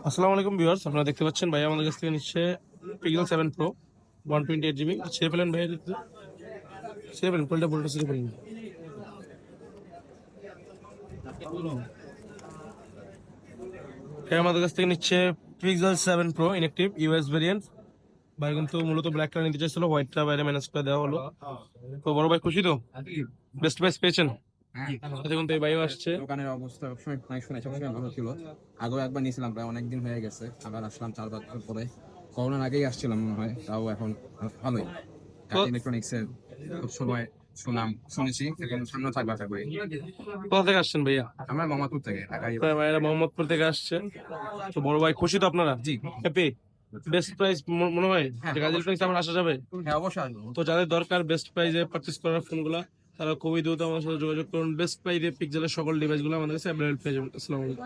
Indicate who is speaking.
Speaker 1: আসসালামু আলাইকুম ভিউয়ার্স, আপনারা দেখতে পাচ্ছেন ভাই আমাদের কাছ থেকে নিচ্ছে পিক্সেল 7 প্রো 128 জিবি। ছেড়ে ফেলেন ভাই, ছেড়ে ফেলেন, কোনটা বলটা ছেড়ে ফেলেন ভাই আমাদের কাছ থেকে নিচ্ছে pixel 7 pro inactive US variant. ভাই কিন্তু মূলত ব্ল্যাক কালার নিতে চাইছিল, হোয়াইটটা বাইরে ম্যানেজ করে দেওয়া হলো। তো বড় ভাই খুশি তো? বেস্ট প্রাইস পেয়েছেন? দেখুন তো এই ভাইও আসছে।
Speaker 2: দোকানের অবস্থা সবসময় সবসময় ভালো ছিল। আগেও একবার নিয়েছিলাম, প্রায় অনেকদিন হয়ে গেছে। আবার আসলাম 4-5 বছর পরে। করোনার আগেই আসছিলাম মনে হয়, তাও এখন ভালোই।
Speaker 1: তো
Speaker 2: ইলেকট্রনিক্স এর খুব সময় সুনাম শুনেছি, এখন সামনে থাকবে আশা করি।
Speaker 1: কোথা থেকে আসছেন ভাইয়া?
Speaker 2: আমরা মোহাম্মদপুর থেকে ঢাকায়।
Speaker 1: তো ভাইয়েরা মোহাম্মদপুর থেকে আসছে। তো বড় ভাই খুশি তো আপনারা?
Speaker 2: জি।
Speaker 1: হ্যাপি? বেস্ট প্রাইস মনে হয়
Speaker 2: হ্যাঁ,
Speaker 1: যে কাজের প্রাইস আমার আসা যাবে।
Speaker 2: হ্যাঁ, অবশ্যই আসবো।
Speaker 1: তো যাদের দরকার বেস্ট প্রাইসে পারচেজ করার ফোনগুলো, তারা খুবই দ্রুত আমাদের সাথে যোগাযোগ করুন। বেস্ট প্রাইসে পিক্সেলের সকল ডিভাইসগুলো আমাদের কাছে অ্যাভেলেবল পেয়ে যাবেন। আসসালামু আলাইকুম।